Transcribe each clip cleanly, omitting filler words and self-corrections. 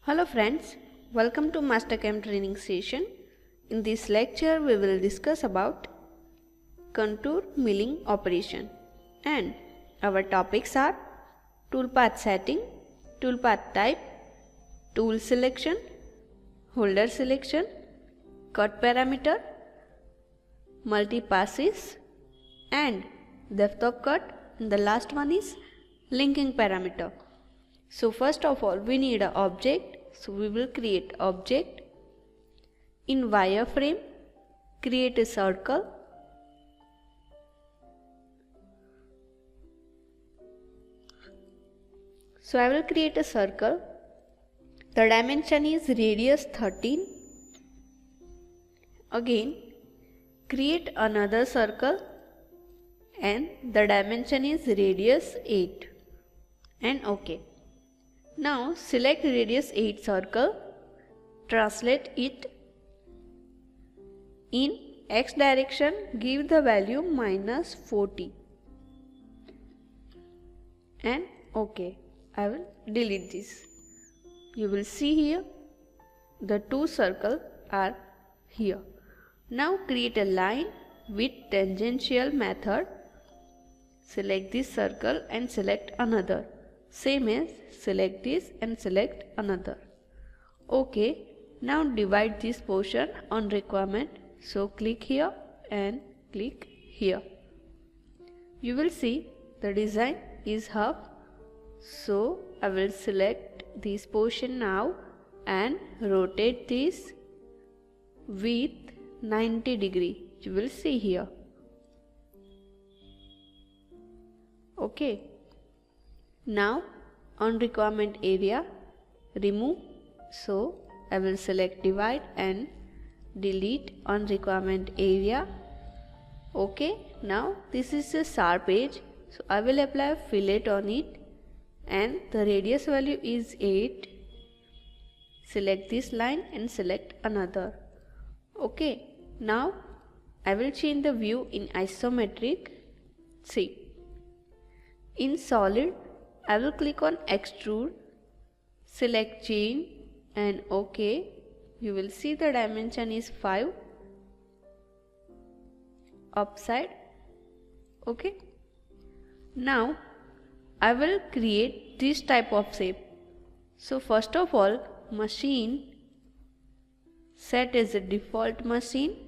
Hello friends, welcome to MasterCAM training session. In this lecture we will discuss about contour milling operation and our topics are toolpath setting, toolpath type, tool selection, holder selection, cut parameter, multi-passes and depth of cut, and the last one is linking parameter. So first of all we need an object. So we will create object. In wireframe, create a circle. So I will create a circle. The dimension is radius 13. Again, create another circle and the dimension is radius 8 and OK. Now select radius 8 circle, translate it in x direction, give the value -40 and OK. I will delete this. You will see here the two circles are here. Now create a line with tangential method. Select this circle and select another. Same as select this and select another. OK. Now divide this portion on requirement. So click here and click here. You will see the design is half. So I will select this portion now and rotate this with 90 degree. You will see here. OK. Now on requirement area remove. So I will select divide and delete on requirement area. OK. Now this is a sharp edge. So I will apply a fillet on it and the radius value is 8. Select this line and select another. OK. Now I will change the view in isometric. See. In solid I will click on extrude, select chain and OK. You will see the dimension is 5 upside. OK. Now I will create this type of shape. So first of all machine set as a default machine,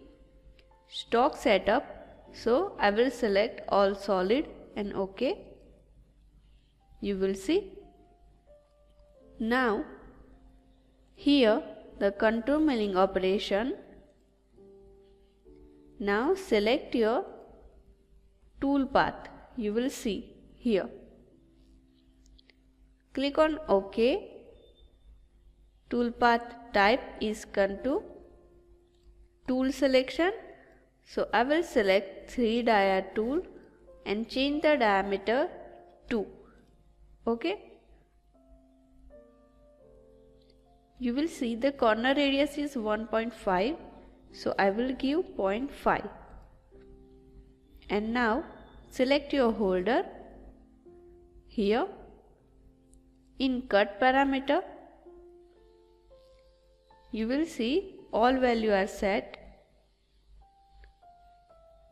stock setup. So I will select all solid and OK. You will see. Now here the contour milling operation. Now select your tool path. You will see here. Click on OK. Tool path type is contour. Tool selection. So I will select 3 dia tool and change the diameter to. OK. You will see the corner radius is 1.5. So I will give 0.5. And now select your holder. Here in cut parameter you will see all value are set.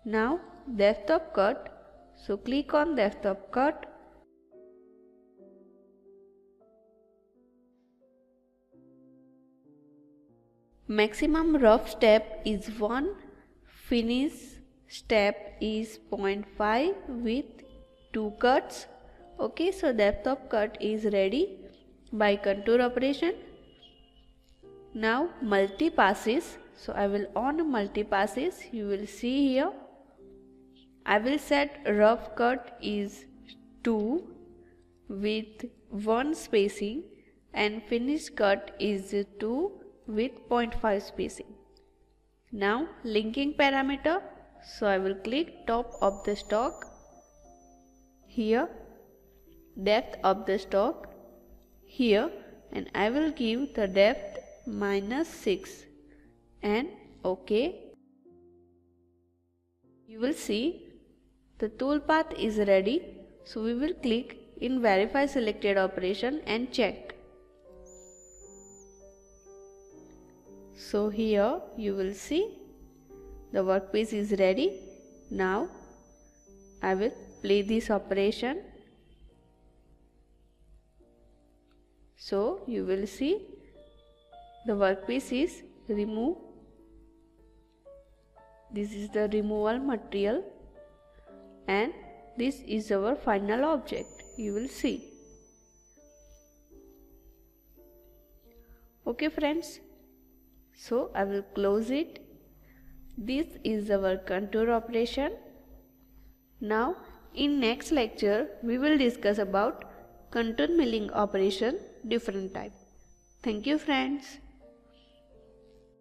Now depth of cut. So click on depth of cut. Maximum rough step is 1, finish step is 0.5 with 2 cuts. OK, so depth of cut is ready by contour operation. Now multi passes. So I will on multi passes. You will see here. I will set rough cut is 2 with 1 spacing and finish cut is 2 with 0.5 spacing. Now linking parameter. So I will click top of the stock. Here depth of the stock. Here and I will give the depth -6 and OK. You will see the tool path is ready. So we will click in verify selected operation and check. So here you will see the workpiece is ready. Now I will play this operation. So you will see the workpiece is removed. This is the removal material and this is our final object. You will see. Okay friends, so I will close it. This is our contour operation. Now in next lecture we will discuss about contour milling operation different type. Thank you friends.